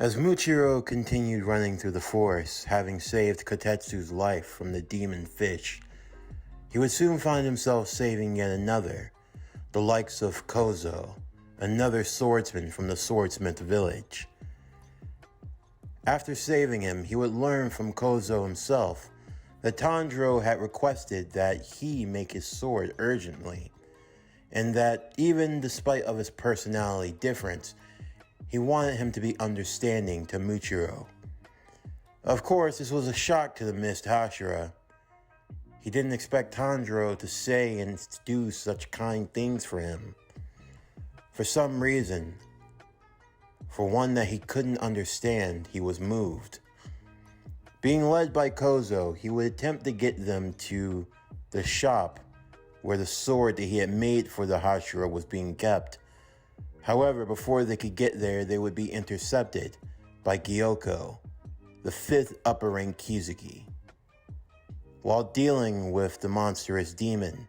As Muchiro continued running through the forest, having saved Kotetsu's life from the demon fish, he would soon find himself saving yet another, the likes of Kozo, another swordsman from the swordsmith village. After saving him, he would learn from Kozo himself that Tanjiro had requested that he make his sword urgently, and that even despite of his personality difference, he wanted him to be understanding to Muchiro. Of course, this was a shock to the Mist Hashira. He didn't expect Tanjiro to say and do such kind things for him. For some reason, for one that he couldn't understand, he was moved. Being led by Kozo, he would attempt to get them to the shop where the sword that he had made for the Hashira was being kept. However, before they could get there, they would be intercepted by Gyoko, the 5th upper rank Kizuki. While dealing with the monstrous demon,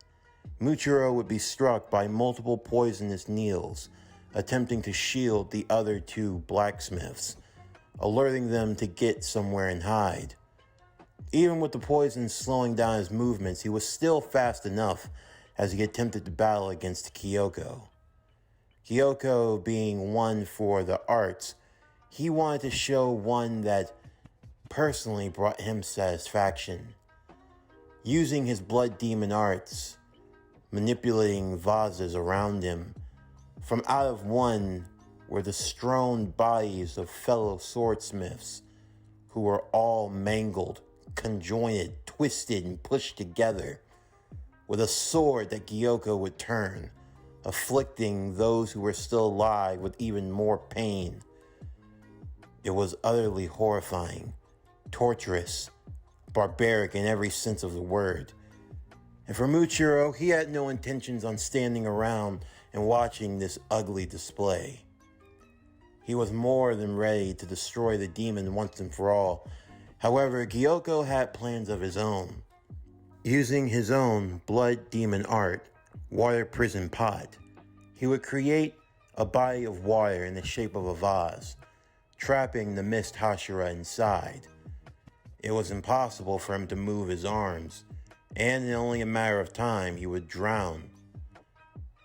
Muchiro would be struck by multiple poisonous needles, attempting to shield the other 2 blacksmiths, alerting them to get somewhere and hide. Even with the poison slowing down his movements, he was still fast enough as he attempted to battle against Kyoko. Kyoko being one for the arts, he wanted to show one that personally brought him satisfaction. Using his blood demon arts, manipulating vases around him, from out of one were the strewn bodies of fellow swordsmiths who were all mangled, conjoined, twisted, and pushed together, with a sword that Gyoko would turn, afflicting those who were still alive with even more pain. It was utterly horrifying, torturous, barbaric in every sense of the word. And for Muchiro, he had no intentions on standing around and watching this ugly display. He was more than ready to destroy the demon once and for all. However, Gyoko had plans of his own. Using his own blood demon art, water prison pot, he would create a body of water in the shape of a vase, trapping the Mist Hashira inside. It was impossible for him to move his arms, and in only a matter of time he would drown.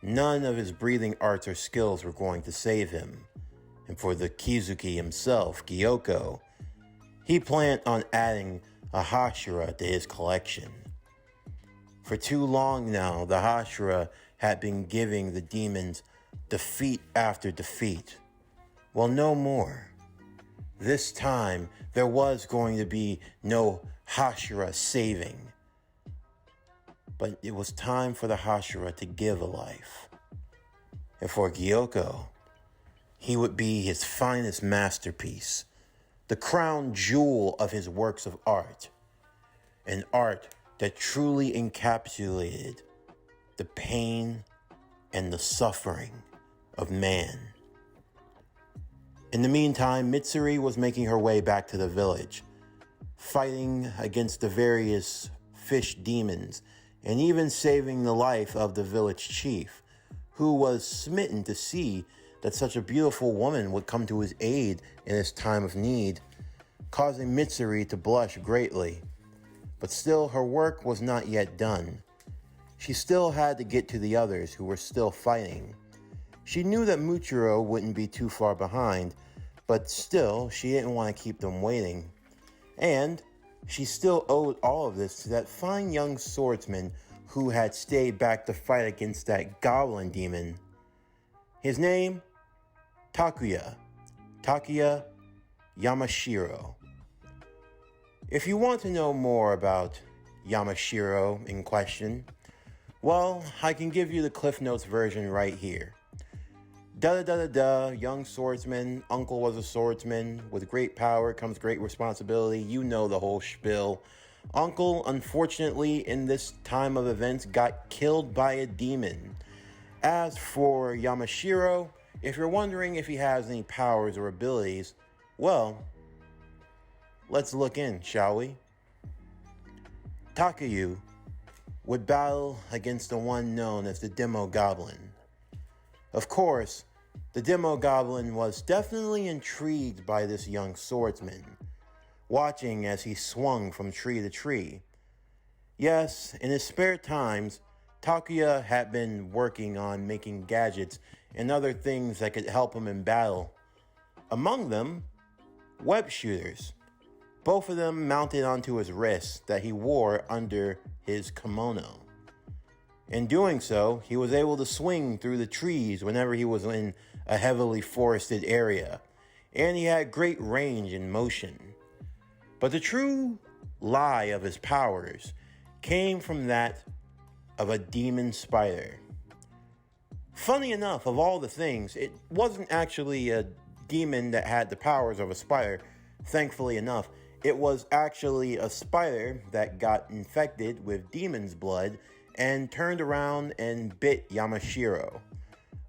None of his breathing arts or skills were going to save him, and for the Kizuki himself, Gyoko, he planned on adding a Hashira to his collection. For too long now, the Hashira had been giving the demons defeat after defeat. Well, no more. This time, there was going to be no Hashira saving. But it was time for the Hashira to give a life. And for Gyoko, he would be his finest masterpiece, the crown jewel of his works of art, an art that truly encapsulated the pain and the suffering of man. In the meantime, Mitsuri was making her way back to the village, fighting against the various fish demons, and even saving the life of the village chief, who was smitten to see that such a beautiful woman would come to his aid in his time of need, causing Mitsuri to blush greatly. But still, her work was not yet done. She still had to get to the others who were still fighting. She knew that Muchiro wouldn't be too far behind, but still, she didn't want to keep them waiting. And she still owed all of this to that fine young swordsman who had stayed back to fight against that goblin demon. His name? Takuya Yamashiro. If you want to know more about Yamashiro in question, well, I can give you the Cliff Notes version right here. Young swordsman, uncle was a swordsman. With great power comes great responsibility. You know the whole spiel. Uncle, unfortunately, in this time of events, got killed by a demon. As for Yamashiro, if you're wondering if he has any powers or abilities, well, let's look in, shall we? Takayu would battle against the one known as the Demo Goblin. Of course, The demo goblin was definitely intrigued by this young swordsman, watching as he swung from tree to tree. Yes, in his spare times, Takuya had been working on making gadgets and other things that could help him in battle. Among them, web shooters, both of them mounted onto his wrists that he wore under his kimono. In doing so, he was able to swing through the trees whenever he was in a heavily forested area, and he had great range and motion. But the true lie of his powers came from that of a demon spider. Funny enough, of all the things, it wasn't actually a demon that had the powers of a spider. Thankfully enough, it was actually a spider that got infected with demon's blood and turned around and bit Yamashiro.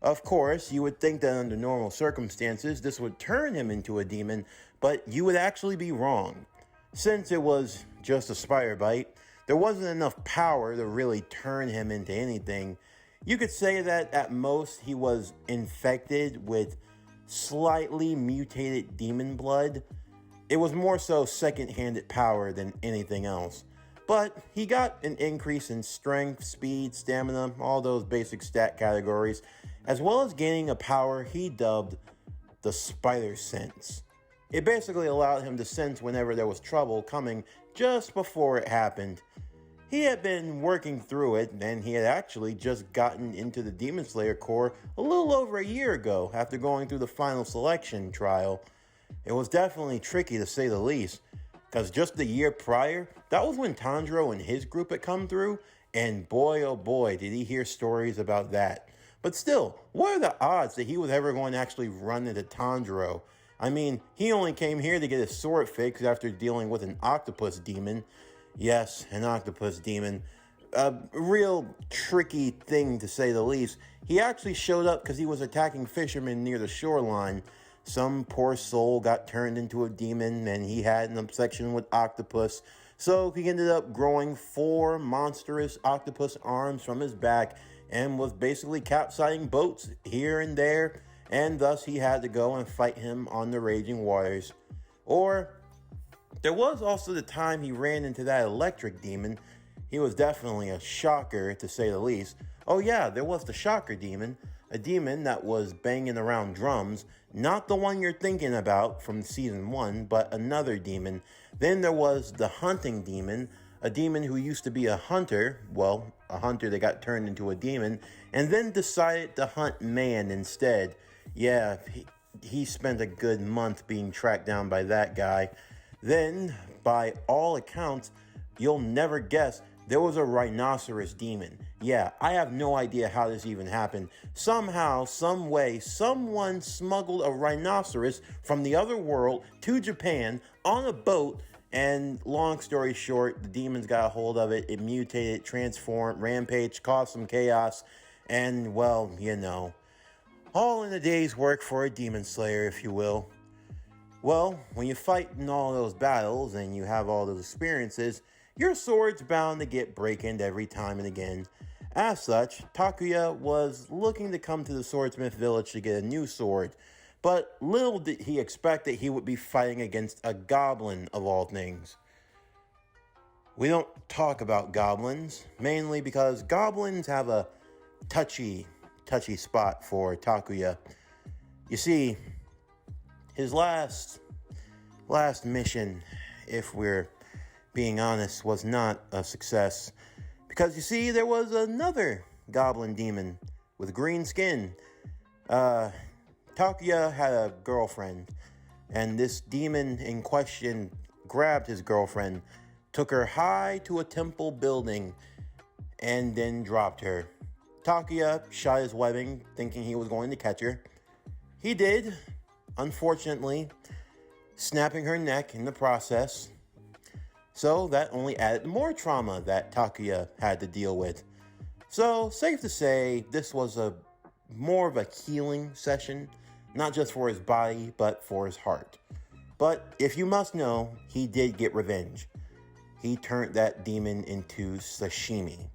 Of course, you would think that under normal circumstances this would turn him into a demon, but you would actually be wrong. Since it was just a spider bite, there wasn't enough power to really turn him into anything. You could say that at most he was infected with slightly mutated demon blood. It was more so second-handed power than anything else. But he got an increase in strength, speed, stamina, all those basic stat categories, as well as gaining a power he dubbed the Spider Sense. It basically allowed him to sense whenever there was trouble coming just before it happened. He had been working through it, and he had actually just gotten into the Demon Slayer Corps a little over a year ago after going through the final selection trial. It was definitely tricky to say the least, because just the year prior, that was when Tanjiro and his group had come through, and boy oh boy did he hear stories about that. But still, what are the odds that he was ever going to actually run into Tanjiro? I mean, he only came here to get his sword fixed after dealing with an octopus demon. Yes, an octopus demon. A real tricky thing to say the least. He actually showed up because he was attacking fishermen near the shoreline. Some poor soul got turned into a demon and he had an obsession with octopus. So he ended up growing 4 monstrous octopus arms from his back and was basically capsizing boats here and there. And thus he had to go and fight him on the raging waters. Or there was also the time he ran into that electric demon. He was definitely a shocker, to say the least. Oh yeah, there was the shocker demon. A demon that was banging around drums. Not the one you're thinking about from season 1, but another demon. Then there was the hunting demon. A demon who used to be a hunter. Well, a hunter that got turned into a demon. And then decided to hunt man instead. Yeah, he spent a good month being tracked down by that guy. Then, by all accounts, you'll never guess, there was a rhinoceros demon. Yeah, I have no idea how this even happened. Somehow, some way, someone smuggled a rhinoceros from the other world to Japan on a boat, and long story short, the demons got a hold of it, it mutated, transformed, rampaged, caused some chaos, and well, you know, all in a day's work for a demon slayer, if you will. Well, when you fight in all those battles and you have all those experiences, your sword's bound to get breaking every time and again. As such, Takuya was looking to come to the swordsmith village to get a new sword, but little did he expect that he would be fighting against a goblin of all things. We don't talk about goblins, mainly because goblins have a touchy spot for Takuya. You see, his last mission, if we're being honest, was not a success. Because you see, there was another goblin demon with green skin. Takuya had a girlfriend, and this demon in question grabbed his girlfriend, took her high to a temple building, and then dropped her. Takuya shot his webbing, thinking he was going to catch her. He did, unfortunately, snapping her neck in the process. So that only added more trauma that Takuya had to deal with. So, safe to say, this was more of a healing session, not just for his body, but for his heart. But if you must know, he did get revenge. He turned that demon into sashimi.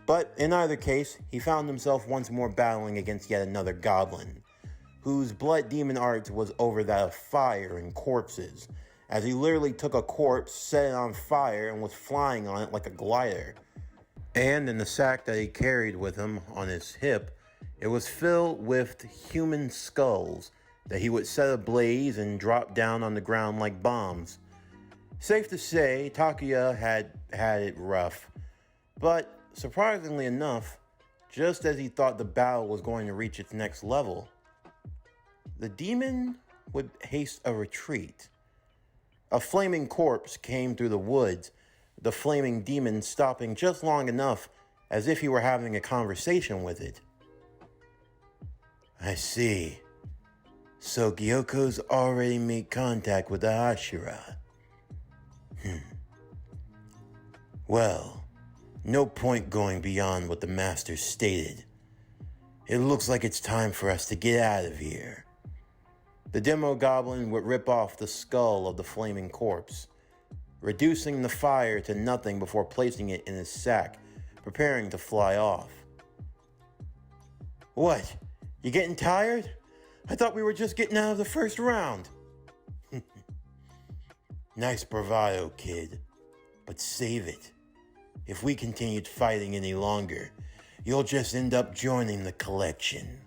But in either case, he found himself once more battling against yet another goblin, whose blood demon art was over that of fire and corpses, as he literally took a corpse, set it on fire, and was flying on it like a glider. And in the sack that he carried with him on his hip, it was filled with human skulls that he would set ablaze and drop down on the ground like bombs. Safe to say, Takuya had it rough. But surprisingly enough, just as he thought the battle was going to reach its next level, the demon would haste a retreat. A flaming corpse came through the woods, the flaming demon stopping just long enough as if he were having a conversation with it. I see. So Gyoko's already made contact with the Hashira. Well, no point going beyond what the master stated. It looks like it's time for us to get out of here. The demo goblin would rip off the skull of the flaming corpse, reducing the fire to nothing before placing it in his sack, preparing to fly off. What? You getting tired? I thought we were just getting out of the first round. Nice bravado, kid. But save it. If we continued fighting any longer, you'll just end up joining the collection.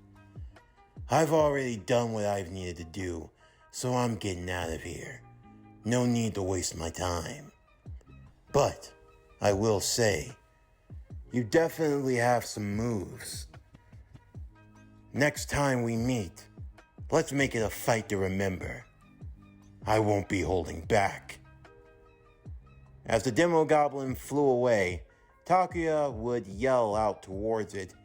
I've already done what I've needed to do, so I'm getting out of here. No need to waste my time. But I will say, you definitely have some moves. Next time we meet, let's make it a fight to remember. I won't be holding back. As the demo goblin flew away, Takuya would yell out towards it,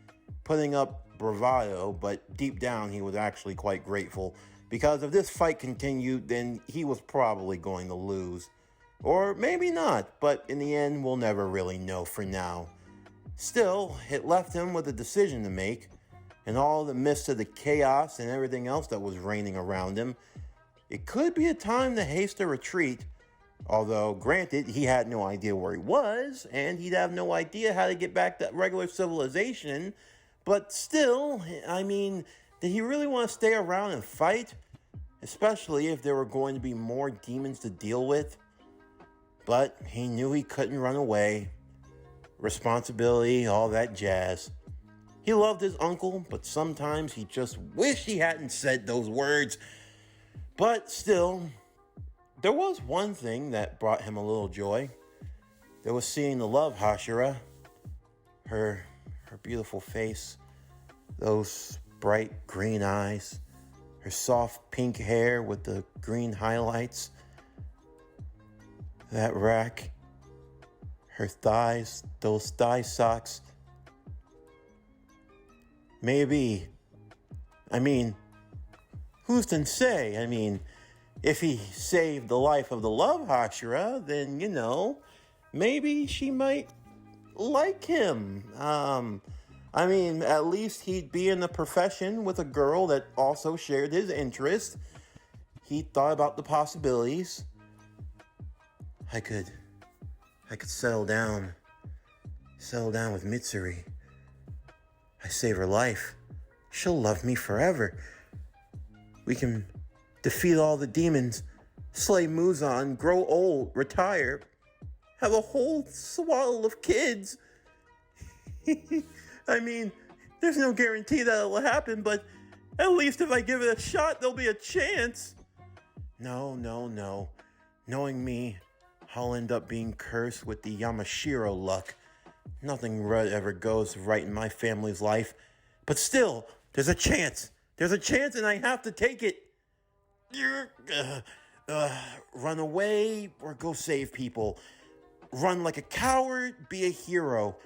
putting up bravado, but deep down he was actually quite grateful, because if this fight continued, then he was probably going to lose. Or maybe not, but in the end, we'll never really know for now. Still, it left him with a decision to make. In all the midst of the chaos and everything else that was raining around him, it could be a time to haste a retreat. Although, granted, he had no idea where he was, and he'd have no idea how to get back to regular civilization. But still, I mean, did he really want to stay around and fight? Especially if there were going to be more demons to deal with. But he knew he couldn't run away. Responsibility, all that jazz. He loved his uncle, but sometimes he just wished he hadn't said those words. But still, there was one thing that brought him a little joy. There was seeing the love Hashira. Her beautiful face, those bright green eyes, her soft pink hair with the green highlights, that rack, her thighs, those thigh socks. Maybe, who's to say? If he saved the life of the love Hashira, then, maybe she might like him. At least he'd be in the profession with a girl that also shared his interest. He thought about the possibilities. I could settle down with Mitsuri. I save her life. She'll love me forever. We can defeat all the demons, slay Muzan, grow old, retire, have a whole swaddle of kids. There's no guarantee that it'll happen, but at least if I give it a shot, there'll be a chance. No. Knowing me, I'll end up being cursed with the Yamashiro luck. Nothing ever goes right in my family's life. But still, there's a chance. There's a chance and I have to take it. Run away or go save people. Run like a coward, be a hero.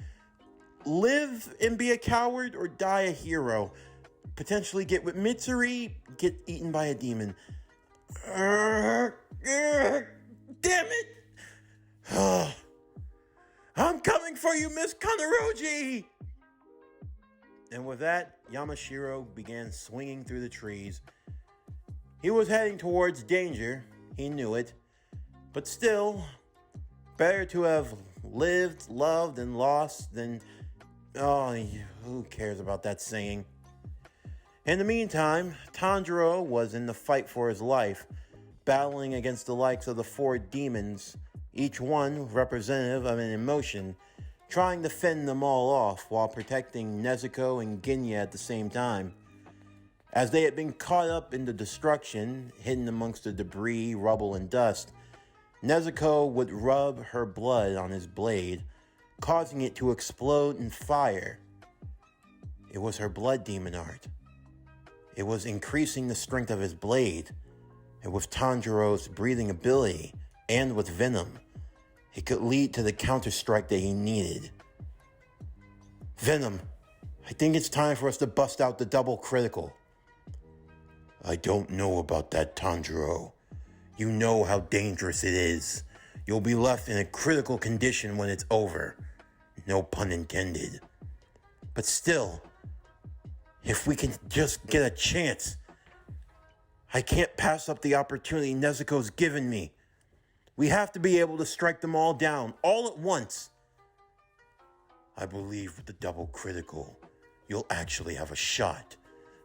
Live and be a coward or die a hero. Potentially get with Mitsuri, get eaten by a demon. Damn it! I'm coming for you, Miss Kanaroji! And with that, Yamashiro began swinging through the trees. He was heading towards danger, he knew it. But still, better to have lived, loved, and lost than Oh, who cares about that saying? In the meantime, Tanjiro was in the fight for his life, battling against the likes of the four demons, each one representative of an emotion, trying to fend them all off while protecting Nezuko and Ginyu at the same time. As they had been caught up in the destruction, hidden amongst the debris, rubble, and dust, Nezuko would rub her blood on his blade, causing it to explode in fire. It was her blood demon art. It was increasing the strength of his blade, and with Tanjiro's breathing ability, and with Venom, it could lead to the counter-strike that he needed. Venom, I think it's time for us to bust out the double critical. I don't know about that, Tanjiro. You know how dangerous it is. You'll be left in a critical condition when it's over. No pun intended. But still, if we can just get a chance, I can't pass up the opportunity Nezuko's given me. We have to be able to strike them all down, all at once. I believe with the double critical, you'll actually have a shot.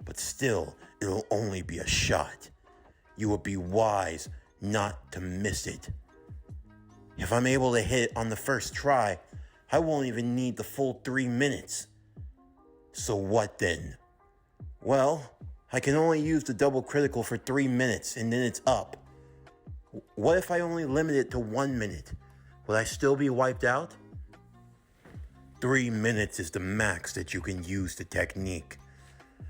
But still, it'll only be a shot. You would be wise not to miss it. If I'm able to hit it on the first try, I won't even need the full 3 minutes. So what then? Well, I can only use the double critical for 3 minutes and then it's up. What if I only limit it to 1 minute? Would I still be wiped out? 3 minutes is the max that you can use the technique.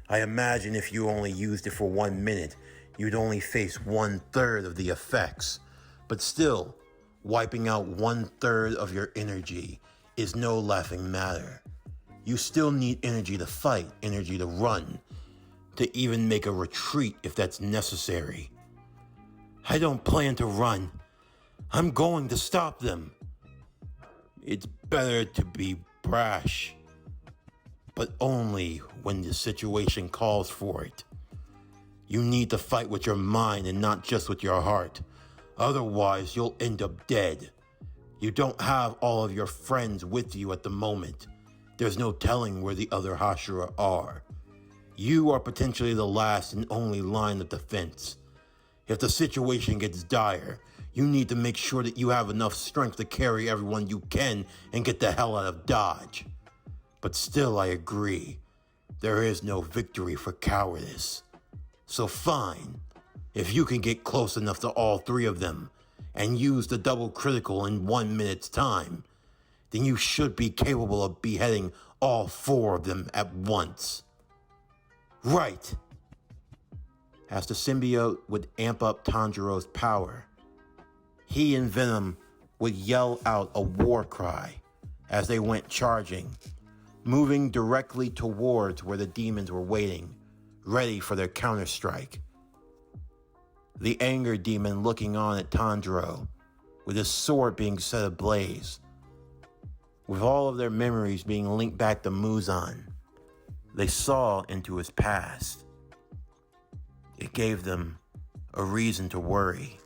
I imagine if you only used it for 1 minute, you'd only face 1/3 of the effects. But still, wiping out 1/3 of your energy is no laughing matter. You still need energy to fight, energy to run, to even make a retreat if that's necessary. I don't plan to run. I'm going to stop them. It's better to be brash, but only when the situation calls for it. You need to fight with your mind and not just with your heart. Otherwise, you'll end up dead. You don't have all of your friends with you at the moment. There's no telling where the other Hashira are. You are potentially the last and only line of defense. If the situation gets dire, you need to make sure that you have enough strength to carry everyone you can and get the hell out of Dodge. But still, I agree. There is no victory for cowardice. So fine, if you can get close enough to all three of them and use the double critical in 1 minute's time, then you should be capable of beheading all four of them at once. Right. As the symbiote would amp up Tanjiro's power, he and Venom would yell out a war cry as they went charging, moving directly towards where the demons were waiting, ready for their counterstrike. The anger demon looking on at Tanjiro, with his sword being set ablaze. With all of their memories being linked back to Muzan, they saw into his past. It gave them a reason to worry.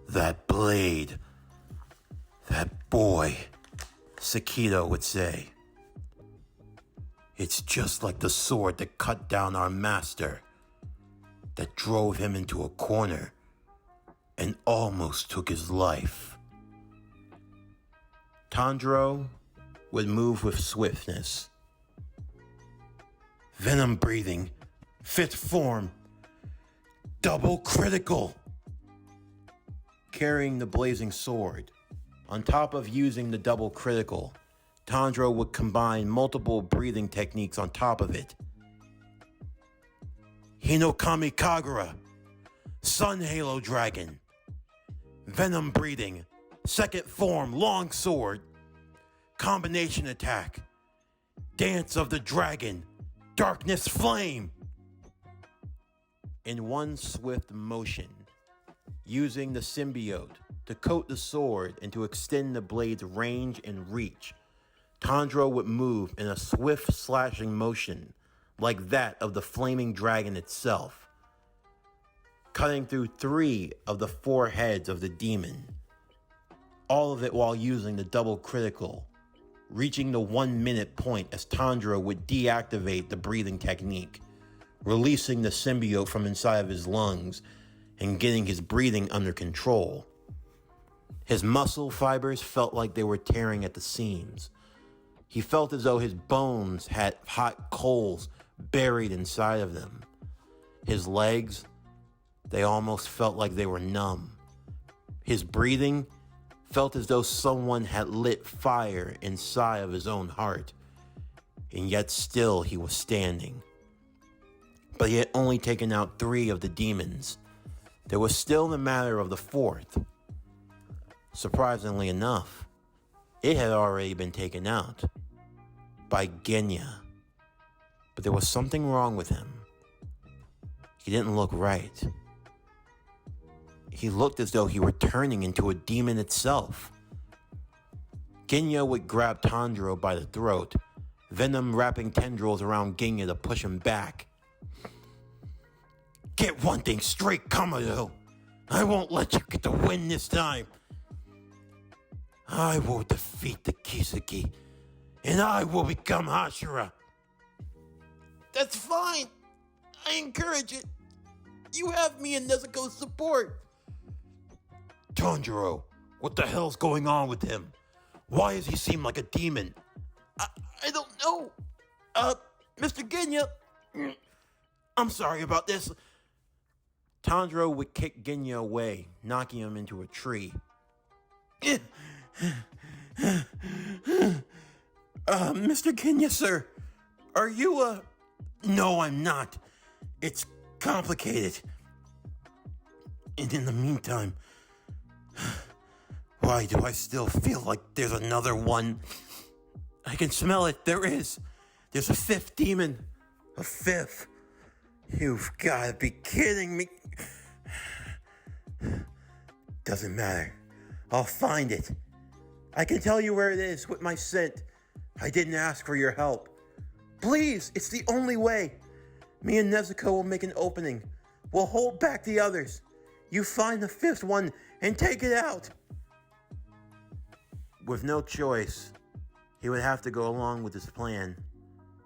That blade, that boy, Sakito would say. It's just like the sword that cut down our master, that drove him into a corner and almost took his life. Tanjiro would move with swiftness. Venom breathing, fifth form, double critical. Carrying the blazing sword, on top of using the double critical, Tanjiro would combine multiple breathing techniques on top of it. Hinokami Kagura, Sun Halo Dragon, Venom breathing, second form long sword, combination attack, Dance of the Dragon, Darkness Flame. In one swift motion, using the symbiote to coat the sword and to extend the blade's range and reach, Tanjiro would move in a swift slashing motion like that of the flaming dragon itself, cutting through 3 of the 4 heads of the demon, all of it while using the double critical, reaching the 1 minute point as Tanjiro would deactivate the breathing technique, releasing the symbiote from inside of his lungs and getting his breathing under control. His muscle fibers felt like they were tearing at the seams. He felt as though his bones had hot coals buried inside of them. His legs, they almost felt like they were numb. His breathing felt as though someone had lit fire inside of his own heart, and yet still he was standing. But he had only taken out 3 of the demons. There was still the matter of the 4th. Surprisingly enough, it had already been taken out by Genya. But there was something wrong with him. He didn't look right. He looked as though he were turning into a demon itself. Genya would grab Tanjiro by the throat, Venom wrapping tendrils around Genya to push him back. Get one thing straight, Kamado. I won't let you get the win this time. I will defeat the Kiseki, and I will become Hashira. That's fine. I encourage it. You have me and Nezuko's support. Tanjiro, what the hell's going on with him? Why does he seem like a demon? I don't know. Mr. Genya, I'm sorry about this. Tanjiro would kick Genya away, knocking him into a tree. Mr. Genya, sir, are you, No, I'm not. It's complicated. And in the meantime, why do I still feel like there's another one? I can smell it. There is. There's a 5th demon. A 5th. You've got to be kidding me. Doesn't matter. I'll find it. I can tell you where it is with my scent. I didn't ask for your help. Please, it's the only way. Me and Nezuko will make an opening. We'll hold back the others. You find the 5th one and take it out. With no choice, he would have to go along with his plan,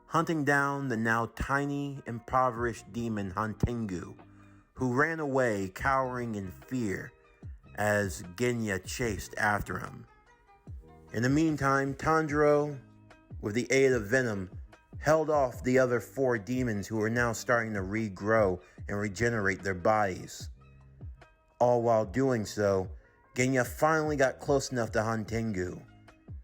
hunting down the now tiny, impoverished demon Hantengu, who ran away cowering in fear as Genya chased after him. In the meantime, Tanjiro, with the aid of Venom, held off the other 4 demons who were now starting to regrow and regenerate their bodies. All while doing so, Genya finally got close enough to Hantengu,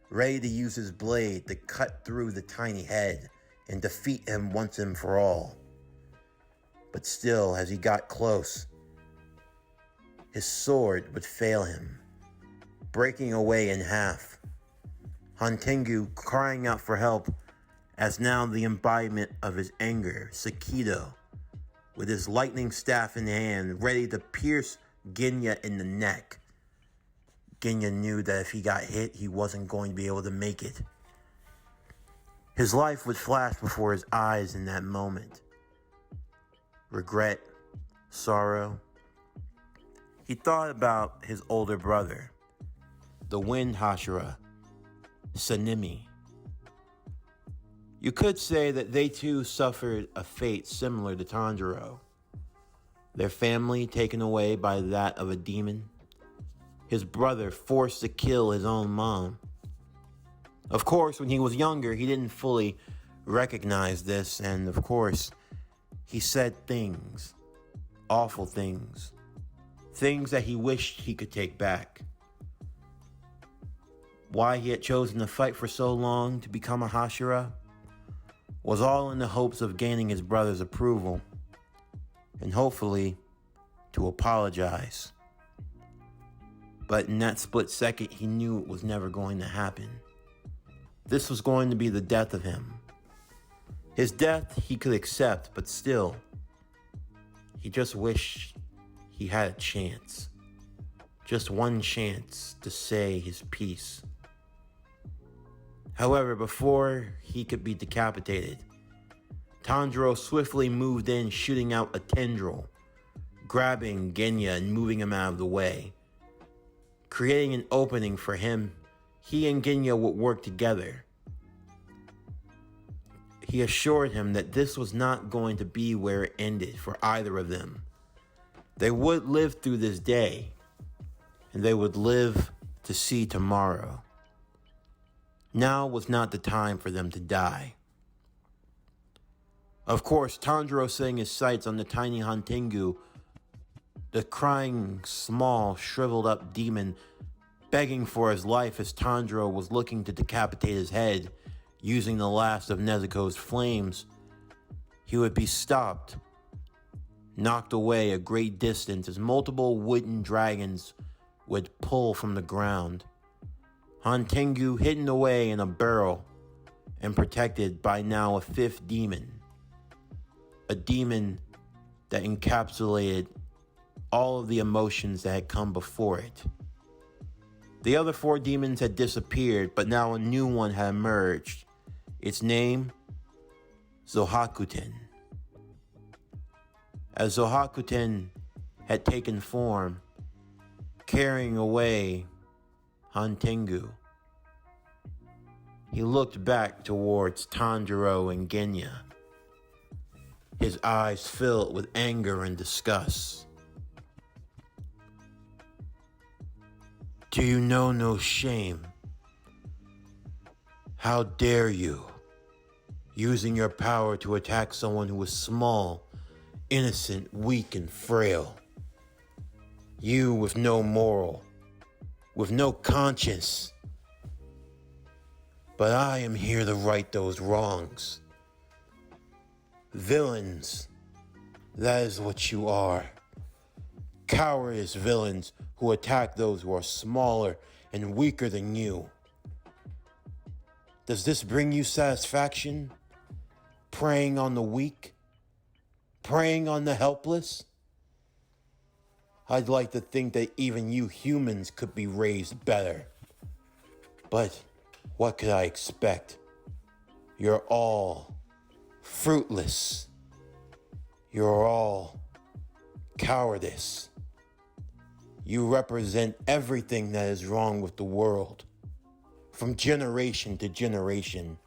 ready to use his blade to cut through the tiny head and defeat him once and for all. But still, as he got close, his sword would fail him, breaking away in half. Hantengu crying out for help as now the embodiment of his anger, Sakido, with his lightning staff in hand, ready to pierce Genya in the neck. Genya knew that if he got hit, he wasn't going to be able to make it. His life would flash before his eyes in that moment. Regret, sorrow. He thought about his older brother, the Wind Hashira, Sanemi. You could say that they too suffered a fate similar to Tanjiro. Their family taken away by that of a demon. His brother forced to kill his own mom. Of course, when he was younger, he didn't fully recognize this, and of course, he said things, awful things, things that he wished he could take back. Why he had chosen to fight for so long to become a Hashira was all in the hopes of gaining his brother's approval, and hopefully to apologize. But in that split second, he knew it was never going to happen. This was going to be the death of him. His death he could accept, but still, he just wished he had a chance. Just one chance to say his piece. However, before he could be decapitated, Tanjiro swiftly moved in, shooting out a tendril, grabbing Genya and moving him out of the way. Creating an opening for him, he and Genya would work together, He assured him that this was not going to be where it ended for either of them. They would live through this day, and they would live to see tomorrow. Now was not the time for them to die. Of course, Tanjiro setting his sights on the tiny Hantengu, the crying, small, shriveled up demon, begging for his life as Tanjiro was looking to decapitate his head using the last of Nezuko's flames, he would be stopped, knocked away a great distance as multiple wooden dragons would pull from the ground. Hantengu hidden away in a barrel and protected by now a fifth demon. A demon that encapsulated all of the emotions that had come before it. The other four demons had disappeared, but now a new one had emerged. Its name, Zohakuten. As Zohakuten had taken form, carrying away Hantengu, he looked back towards Tanjiro and Genya, his eyes filled with anger and disgust. Do you know no shame? How dare you, using your power to attack someone who is small, innocent, weak, and frail? You with no moral, with no conscience. But I am here to right those wrongs. Villains, that is what you are. Cowardice villains who attack those who are smaller and weaker than you. Does this bring you satisfaction? Preying on the weak? Preying on the helpless? I'd like to think that even you humans could be raised better. But what could I expect? You're all fruitless. You're all cowardice. You represent everything that is wrong with the world, from generation to generation.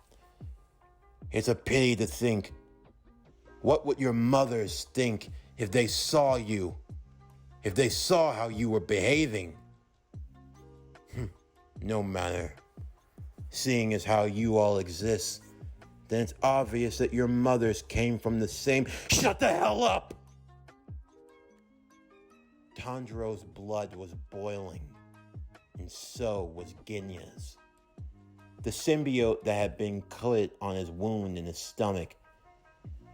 It's a pity to think, what would your mothers think if they saw you, if they saw how you were behaving? No matter. Seeing as how you all exist, then it's obvious that your mothers came from the same— Shut the hell up! Tanjiro's blood was boiling, and so was Genya's. The symbiote that had been cut on his wound in his stomach,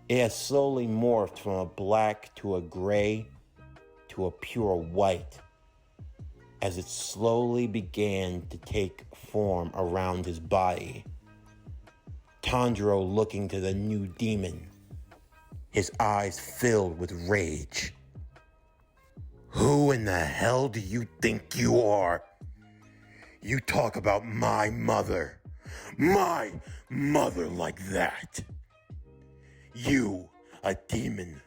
it had slowly morphed from a black to a gray to a pure white as it slowly began to take form around his body. Tanjiro looking to the new demon, his eyes filled with rage. Who in the hell do you think you are? You talk about my mother like that. You, a demon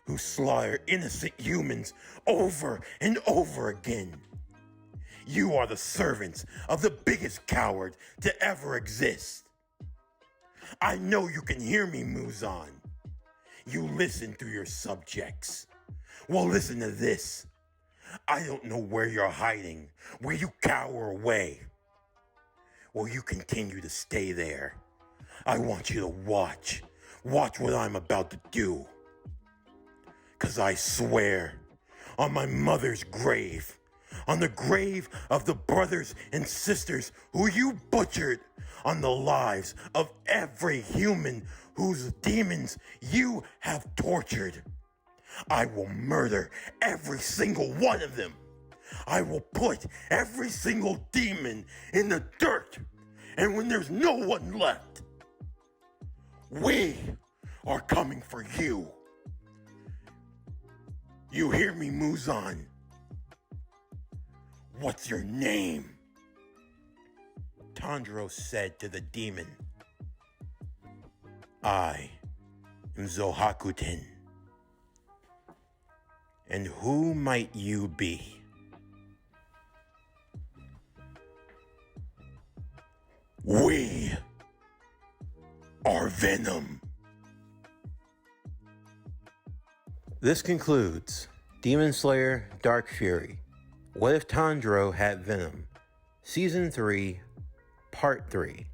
who slaughter innocent humans over and over again. You are the servants of the biggest coward to ever exist. I know you can hear me, Muzan. You listen through your subjects. Well, listen to this. I don't know where you're hiding, where you cower away. Or you continue to stay there. I want you to watch what I'm about to do. 'Cause I swear, on my mother's grave, on the grave of the brothers and sisters who you butchered, on the lives of every human whose demons you have tortured, I will murder every single one of them. I will put every single demon in the dirt, and when there's no one left, we are coming for you. You hear me, Muzan? What's your name? Tanjiro said to the demon. I am Zohakuten. And who might you be? We are are Venom. This concludes Demon Slayer Dark Fury. What if Tanjiro had Venom? Season 3, Part 3.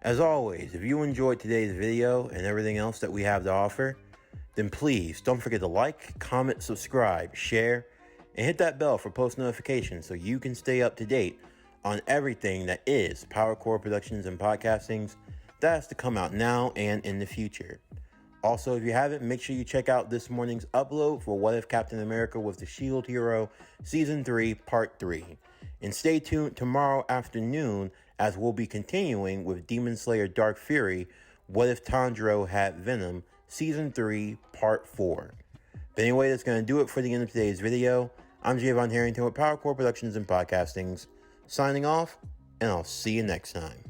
As always, if you enjoyed today's video and everything else that we have to offer, then please don't forget to like, comment, subscribe, share, and hit that bell for post notifications so you can stay up to date on everything that is PowerCore Productions and Podcastings that has to come out now and in the future. Also, if you haven't, make sure you check out this morning's upload for What If Captain America Was the Shield Hero Season 3, Part 3. And stay tuned tomorrow afternoon as we'll be continuing with Demon Slayer Dark Fury, What If Tanjiro Had Venom, Season 3, Part 4. But anyway, that's going to do it for the end of today's video. I'm Javon Harrington with PowerCore Productions and Podcastings, signing off, and I'll see you next time.